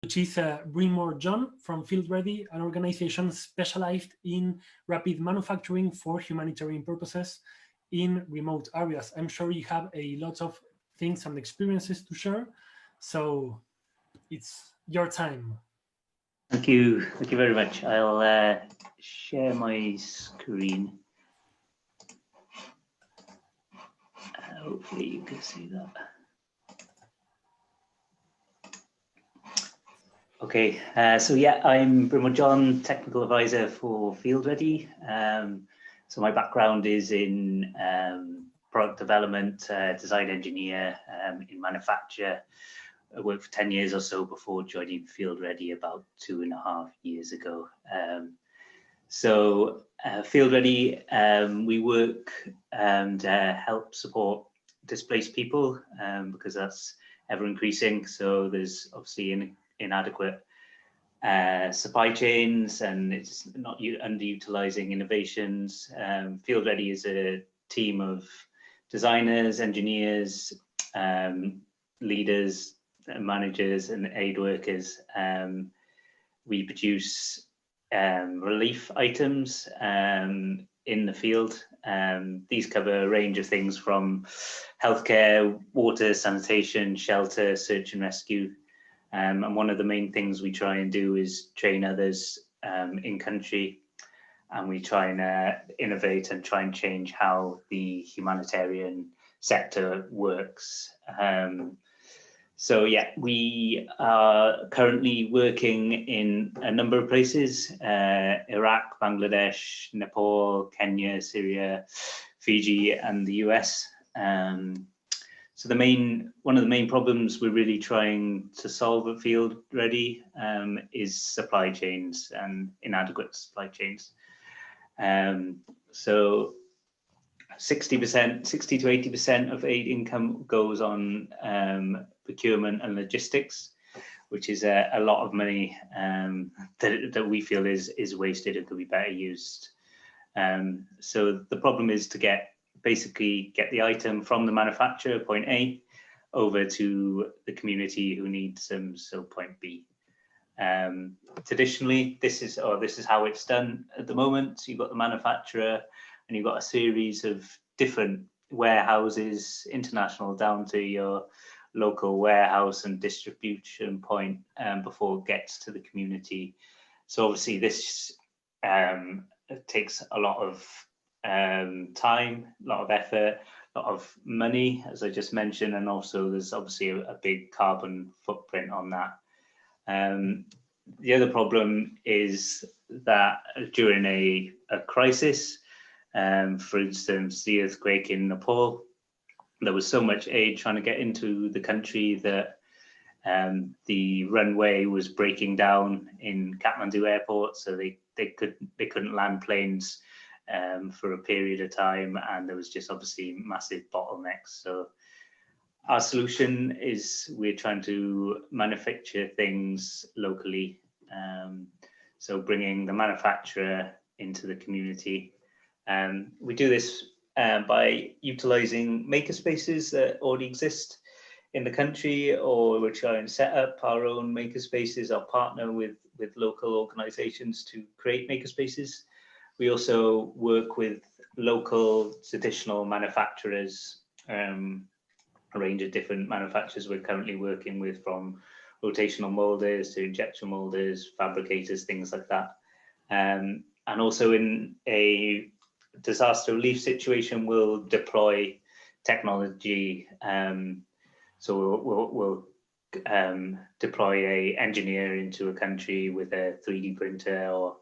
which is Brynmor John from Field Ready, an organization specialized in rapid manufacturing for humanitarian purposes in remote areas. I'm sure you have a lot of things and experiences to share, so it's your time. Thank you very much. I'll share my screen. Hopefully you can see that. Okay, so yeah, I'm Brynmor John, technical advisor for Field Ready. So my background is in product development, design engineer, in manufacture. I worked for 10 years or so before joining Field Ready about 2.5 years ago. Field Ready, we work and help support displaced people because that's ever increasing. So there's obviously inadequate supply chains, and it's not underutilizing innovations. Field Ready is a team of designers, engineers, leaders, managers, and aid workers. We produce relief items in the field. These cover a range of things from healthcare, water, sanitation, shelter, search and rescue. And one of the main things we try and do is train others in country, and we try and innovate and try and change how the humanitarian sector works. So yeah, we are currently working in a number of places: Iraq, Bangladesh, Nepal, Kenya, Syria, Fiji, and the US. So one of the main problems we're really trying to solve at Field Ready is supply chains and inadequate supply chains. So 60 to 80% of aid income goes on procurement and logistics, which is a lot of money that we feel is wasted and could be better used. So the problem is to basically get the item from the manufacturer, point A, over to the community who needs them, so point B. Traditionally, this is how it's done at the moment. So you've got the manufacturer, and you've got a series of different warehouses, international down to your local warehouse and distribution point before it gets to the community. So obviously this takes a lot of time, a lot of effort, a lot of money, as I just mentioned, and also there's obviously a big carbon footprint on that. The other problem is that during a crisis, for instance, the earthquake in Nepal, there was so much aid trying to get into the country that the runway was breaking down in Kathmandu airport, so they couldn't land planes for a period of time, and there was just obviously massive bottlenecks. So our solution is we're trying to manufacture things locally, so bringing the manufacturer into the community. We do this by utilizing makerspaces that already exist in the country, or we're trying to set up our own makerspaces or partner with local organizations to create makerspaces. We also work with local traditional manufacturers, a range of different manufacturers we're currently working with, from rotational molders to injection molders, fabricators, things like that. And also in a disaster relief situation, we'll deploy technology. So we'll deploy an engineer into a country with a 3D printer, or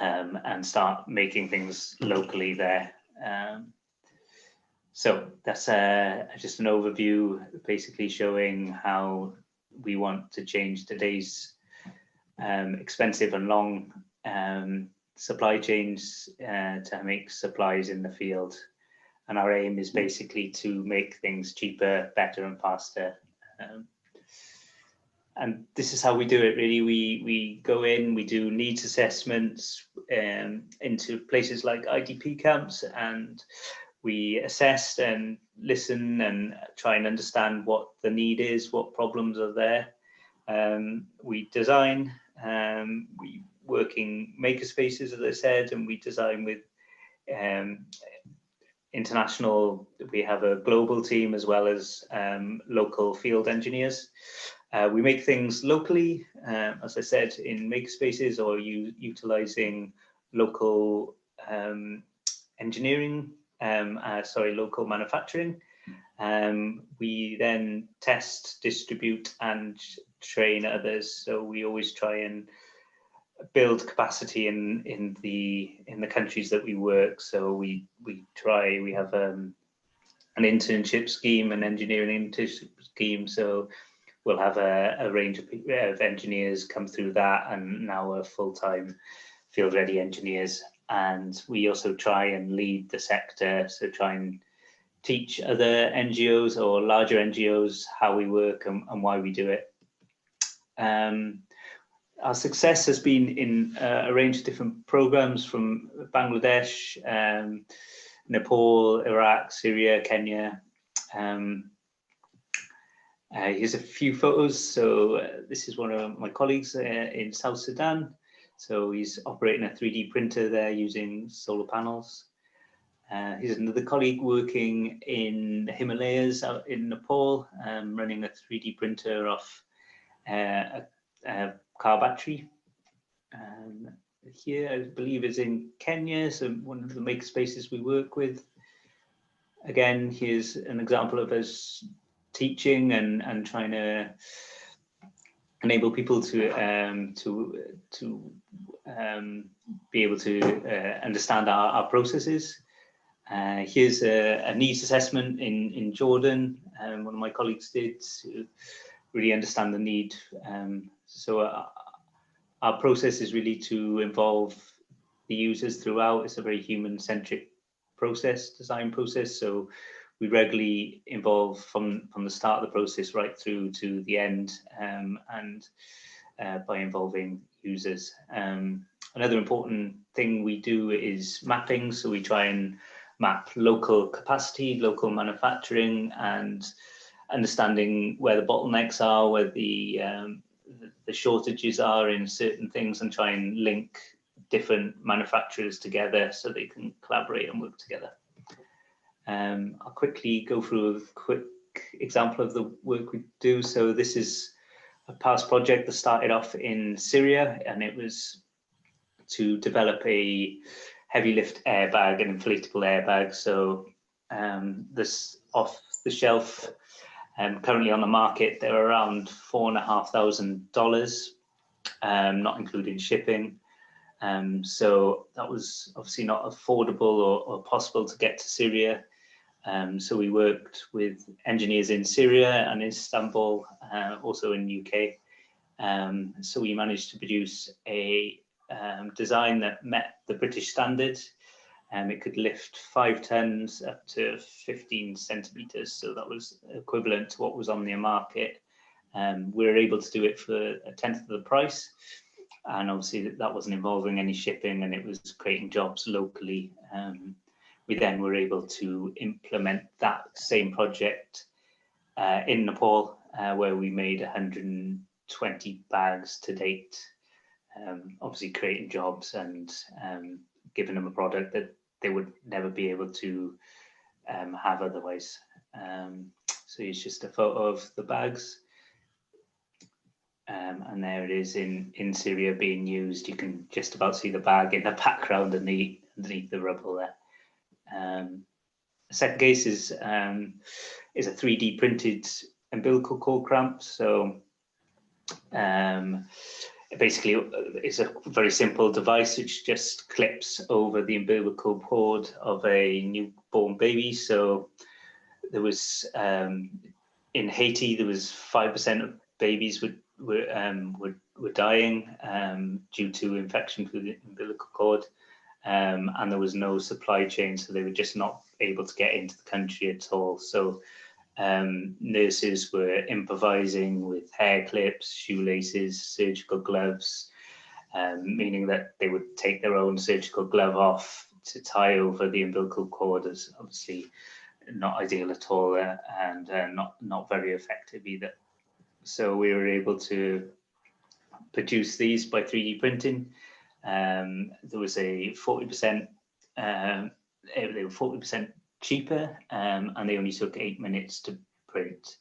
and start making things locally there. So that's just an overview, basically showing how we want to change today's expensive and long supply chains to make supplies in the field. And our aim is basically to make things cheaper, better, and faster. And this is how we do it, really. We go in, we do needs assessments into places like IDP camps, and we assess and listen and try and understand what the need is, what problems are there. We design, we work in makerspaces, as I said, and we design with international. We have a global team as well as local field engineers. We make things locally, as I said, in makerspaces or utilizing local engineering, local manufacturing. We then test, distribute, and train others. So we always try and build capacity in the countries that we work. So we have an internship scheme, an engineering internship scheme. So we'll have a range of engineers come through that, and now are full-time field-ready engineers. And we also try and lead the sector, so try and teach other NGOs or larger NGOs how we work and why we do it. Our success has been in a range of different programs from Bangladesh, Nepal, Iraq, Syria, Kenya. Here's a few photos. So this is one of my colleagues in South Sudan. So he's operating a 3D printer there using solar panels. Here's another colleague working in the Himalayas out in Nepal, running a 3D printer off a car battery. Here, I believe, is in Kenya, so one of the makerspaces we work with. Again, here's an example of us teaching and trying to enable people to be able to understand our processes. Here's a needs assessment in Jordan, one of my colleagues did to really understand the need. So our process is really to involve the users throughout. It's a very human-centric design process. So we regularly involve from the start of the process right through to the end, and by involving users. Another important thing we do is mapping. So we try and map local capacity, local manufacturing, and understanding where the bottlenecks are, where the shortages are in certain things, and try and link different manufacturers together so they can collaborate and work together. I'll quickly go through a quick example of the work we do. So this is a past project that started off in Syria, and it was to develop a heavy lift airbag, an inflatable airbag. So this off the shelf, currently on the market, they're around $4,500, not including shipping. So that was obviously not affordable or possible to get to Syria. So we worked with engineers in Syria and Istanbul, also in UK. So we managed to produce a design that met the British standard. It could lift 5 tons up to 15 centimeters. So that was equivalent to what was on the market. We were able to do it for a tenth of the price. And obviously that wasn't involving any shipping, and it was creating jobs locally. We then were able to implement that same project in Nepal, where we made 120 bags to date, obviously creating jobs and giving them a product that they would never be able to have otherwise. So it's just a photo of the bags. And there it is in Syria being used. You can just about see the bag in the background underneath the rubble there. The second case is a 3D printed umbilical cord cramp. So basically it's a very simple device which just clips over the umbilical cord of a newborn baby. So there was in Haiti, there was 5% of babies were dying due to infection through the umbilical cord, and there was no supply chain, so they were just not able to get into the country at all. So nurses were improvising with hair clips, shoelaces, surgical gloves, meaning that they would take their own surgical glove off to tie over the umbilical cord. Is obviously not ideal at all, and not very effective either. So we were able to produce these by 3D printing. There was a 40%, they were 40% cheaper, and they only took 8 minutes to print.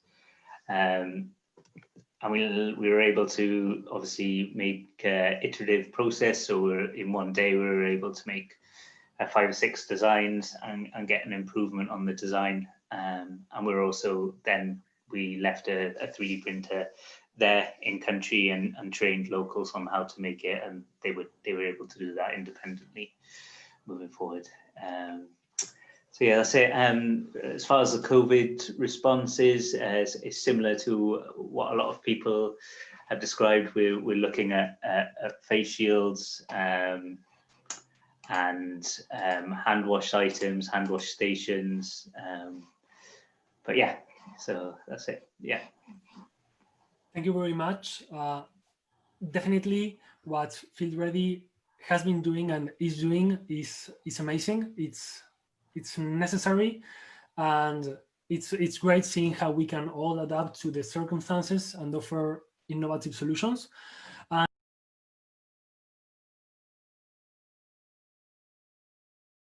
And we were able to obviously make iterative process. So in one day we were able to make 5 or 6 designs and get an improvement on the design. And we're also we left a 3D printer there in country and trained locals on how to make it, and they were able to do that independently moving forward. So yeah, that's it. As far as the COVID response is, it's similar to what a lot of people have described. We're looking at face shields and hand wash items, hand wash stations. But yeah, so that's it. Yeah. Thank you very much. Definitely what Field Ready has been doing and is doing is amazing. It's necessary, and it's great seeing how we can all adapt to the circumstances and offer innovative solutions.